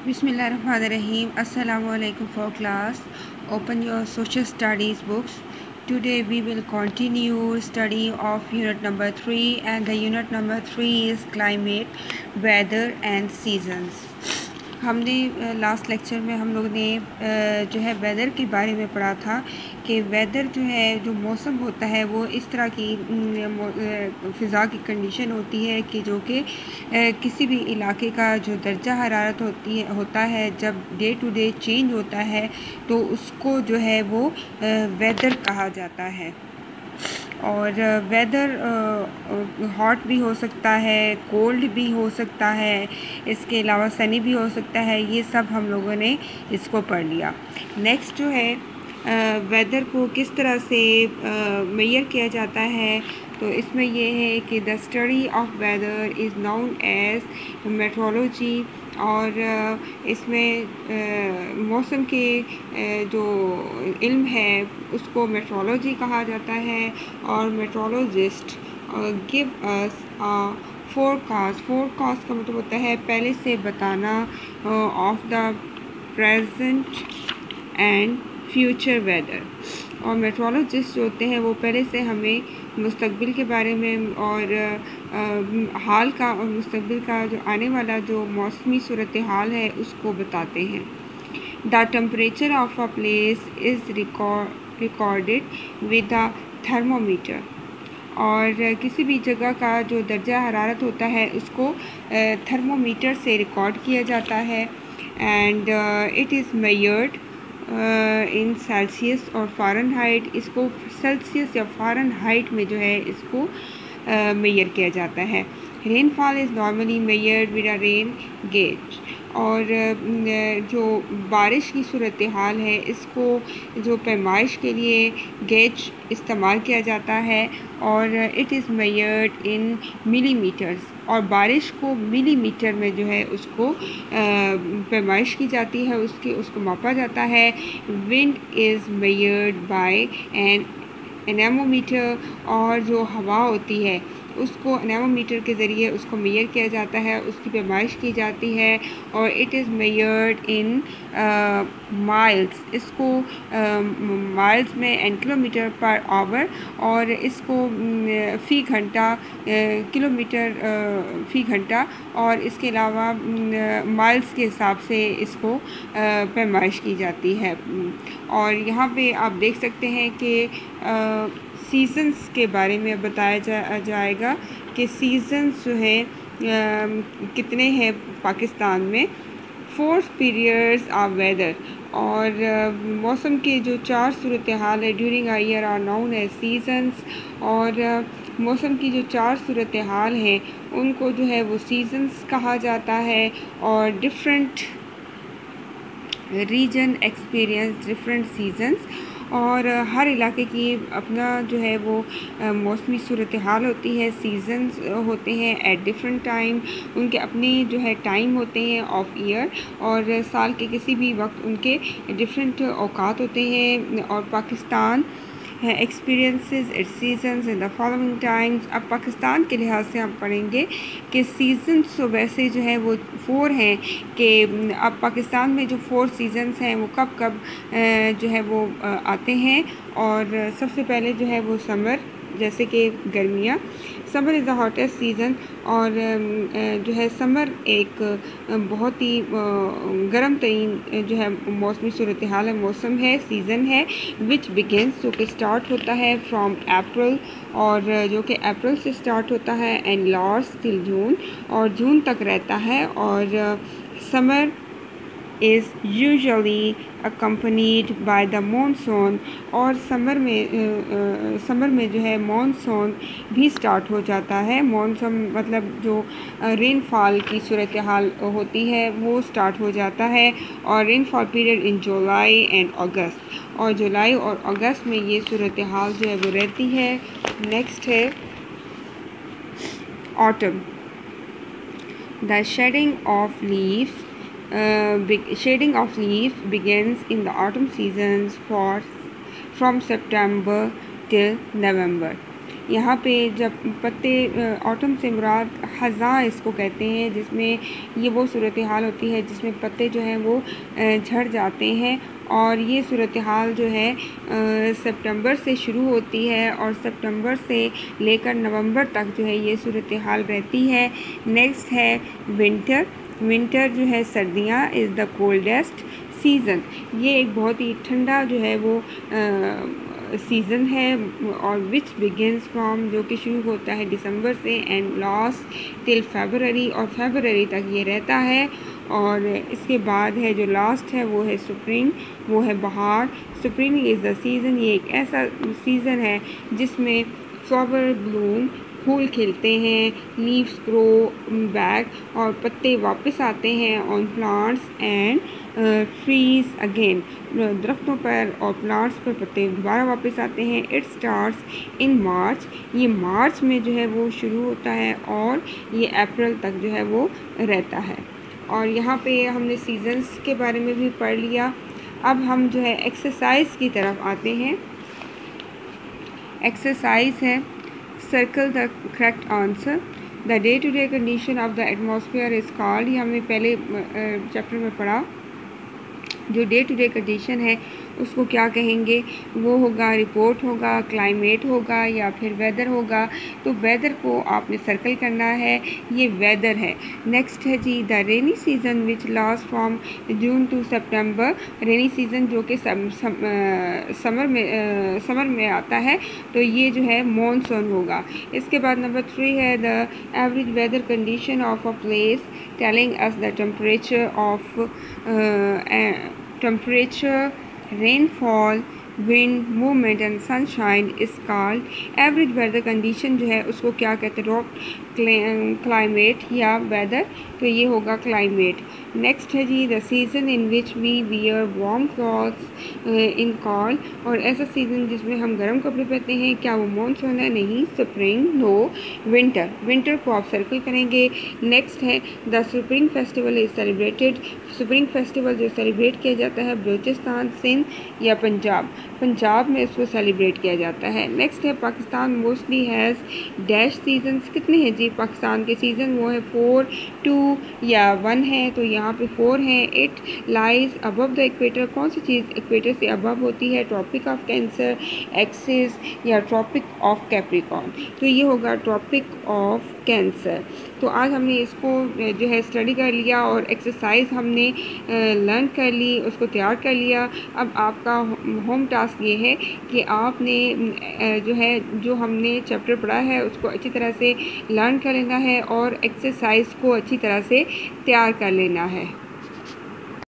Bismillahirrahmanirrahim. Assalamu alaikum for class. Open your social studies books. Today we will continue study of unit number 3 and the unit number 3 is climate, weather and seasons. हमने last lecture में हम लोग ने जो है weather के बारे में पढ़ा था कि वेदर जो है जो मौसम होता है वो इस तरह की फ़िज़ा की कंडीशन होती है कि जो कि किसी भी इलाके का जो दर्जा हरारत होता है जब डे टू डे चेंज होता है तो उसको जो है वो वेदर कहा जाता है। और वेदर हॉट भी हो सकता है, कोल्ड भी हो सकता है, इसके अलावा सनी भी हो सकता है। ये सब हम लोगों ने इसको पढ़ लिया। नेक्स्ट जो है वेदर को किस तरह से मेजर किया जाता है, तो इसमें ये है कि the study of weather is known as meteorology. और इसमें मौसम के जो इल्म है उसको मेट्रोलॉजी कहा जाता है। और मेट्रोलॉजिस्ट गिव अस फोरकास्ट का मतलब होता है पहले से बताना of the present and future weather. और मेट्रोलॉजिस्ट जो होते हैं वो पहले से हमें मुस्तकबिल के बारे में और हाल का और मुस्तकबिल का जो आने वाला जो मौसमी सूरत हाल है उसको बताते हैं। The temperature of a place is recorded with a thermometer. और किसी भी जगह का जो दर्जा हरारत होता है उसको थर्मोमीटर से रिकॉर्ड किया जाता है। And it is measured in Celsius और फ़ारेनहाइट। इसको सेल्सियस या फ़ारेनहाइट में जो है इसको मेजर किया जाता है। Rainfall is normally measured with a rain gauge. और जो बारिश की सूरत हाल है इसको जो पैमाइश के लिए गेज इस्तेमाल किया जाता है। और it is measured in millimetres. और बारिश को मिलीमीटर में जो है उसको पैमाइश की जाती है, उसको मापा जाता है। Wind is measured by an anemometer. और जो हवा होती है उसको एनेमोमीटर के ज़रिए उसको मेजर किया जाता है, उसकी पैमाइश की जाती है। और it is measured in miles. इसको माइल्स में एंड किलोमीटर पर आवर। और इसको फ़ी घंटा किलोमीटर फ़ी घंटा और इसके अलावा माइल्स के हिसाब से इसको पैमाइश की जाती है। और यहाँ पे आप देख सकते हैं कि सीज़न्स के बारे में बताया जाएगा कि सीज़न्स जो है कितने हैं पाकिस्तान में। 4 पीरियड्स ऑफ वेदर। और मौसम के जो 4 सूरत हाल है during a year are known as seasons. और मौसम की जो 4 सूरत हाल हैं उनको जो है वो सीज़न्स कहा जाता है। और different region experience different seasons. और हर इलाके की अपना जो है वो मौसमी सूरत हाल होती है। सीज़न्स होते हैं एट डिफरेंट टाइम, उनके अपने जो है टाइम होते हैं ऑफ ईयर। और साल के किसी भी वक्त उनके डिफरेंट औकात होते हैं। और Pakistan experiences it's seasons in the following times. अब पाकिस्तान के लिहाज से हम पढ़ेंगे कि सीजन्स तो वैसे जो है वो 4 हैं कि अब पाकिस्तान में जो 4 सीजन्स हैं वो कब कब जो है वो आते हैं। और सबसे पहले जो है वो समर, जैसे कि गर्मियाँ। Summer is the hottest season. और जो है समर एक बहुत ही गर्म तरीन जो है मौसमी सूरत हाल है, मौसम है, सीज़न है। विच बिगिनस जो कि स्टार्ट होता है फ्रॉम अप्रैल। और जो कि अप्रैल से स्टार्ट होता है एंड लास्ट टिल जून, और जून तक रहता है। और summer is usually accompanied by the monsoon। और समर में जो है मानसून भी स्टार्ट हो जाता है। मानसून मतलब जो रेनफॉल की सूरत हाल होती है वो स्टार्ट हो जाता है। और rainfall period in July and August. और जुलाई और अगस्त में ये सूरत हाल जो है वो रहती है। नेक्स्ट है autumn. The shading of leaves begins in the autumn seasons from September till November। यहाँ पे जब पत्ते ऑटम से मुराद ख़ज़ां इसको कहते हैं, जिसमें ये वो सूरत हाल होती है जिसमें पत्ते जो हैं वो झड़ जाते हैं, और ये सूरत हाल जो है सितंबर से शुरू होती है और सितंबर से लेकर नवंबर तक जो है ये सूरत हाल रहती है। नेक्स्ट है विंटर। विंटर जो है सर्दियाँ, इज़ द कोल्डेस्ट सीज़न। ये एक बहुत ही ठंडा जो है वो सीज़न है, और विच बिगिनस फ्रॉम, जो कि शुरू होता है दिसंबर से एंड लास्ट टिल फरवरी, और फरवरी तक ये रहता है। और इसके बाद है जो लास्ट है वो है स्प्रिंग, वो है बहार। स्प्रिंग इज़ द सीज़न, ये एक ऐसा सीज़न है जिसमें फ्लावर ब्लूम, फूल खिलते हैं, लीव्स ग्रो बैक, और पत्ते वापस आते हैं on plants and trees again, दरख्तों पर और प्लांट्स पर पत्ते दोबारा वापस आते हैं। इट स्टार्ट्स इन मार्च, ये मार्च में जो है वो शुरू होता है और ये अप्रैल तक जो है वो रहता है। और यहाँ पे हमने सीजन्स के बारे में भी पढ़ लिया। अब हम जो है एक्सरसाइज की तरफ आते हैं। एक्सरसाइज है circle the correct answer. The day to day condition of the atmosphere is called, ये हमने पहले चैप्टर में पढ़ा। जो डे टू डे कंडीशन है उसको क्या कहेंगे, वो होगा रिपोर्ट होगा, क्लाइमेट होगा, या फिर वेदर होगा। तो वेदर को आपने सर्कल करना है, ये वेदर है। नेक्स्ट है जी the rainy season which last from June to September. Rainy season जो कि समर में आता है, तो ये जो है मॉनसून होगा। इसके बाद नंबर 3 है the average weather condition of a place telling us the temperature, rainfall, wind, movement and sunshine is called average weather condition। जो है उसको क्या कहते हैं, क्लाइमेट या वेदर, तो ये होगा क्लाइमेट। नेक्स्ट है जी the season in which we wear warm clothes in cold, और ऐसा सीज़न जिसमें हम गर्म कपड़े पहनते हैं, क्या वो मॉनसून है? नहीं। Spring, no. विंटर, विंटर को आप सर्कल करेंगे। नेक्स्ट है the spring festival is celebrated. Spring festival जो सेलिब्रेट किया जाता है बलूचिस्तान, सिंध या पंजाब, पंजाब में इसको सेलिब्रेट किया जाता है। नेक्स्ट है Pakistan mostly has dash seasons. कितने हैं जी पाकिस्तान के सीज़न? वो है 4, 2 या 1 है, तो यहाँ पे 4 है। It lies above the equator, कौन सी चीज़ इक्वेटर से अबव होती है? ट्रॉपिक ऑफ कैंसर, एक्सिस या ट्रॉपिक ऑफ कैप्रिकॉर्न, तो ये होगा ट्रॉपिक ऑफ कैंसर। तो आज हमने इसको जो है स्टडी कर लिया और एक्सरसाइज हमने लर्न कर ली, उसको तैयार कर लिया। अब आपका होम टास्क ये है कि आपने जो है जो हमने चैप्टर पढ़ा है उसको अच्छी तरह से लर्न कर लेना है और एक्सरसाइज को अच्छी तरह से तैयार कर लेना है।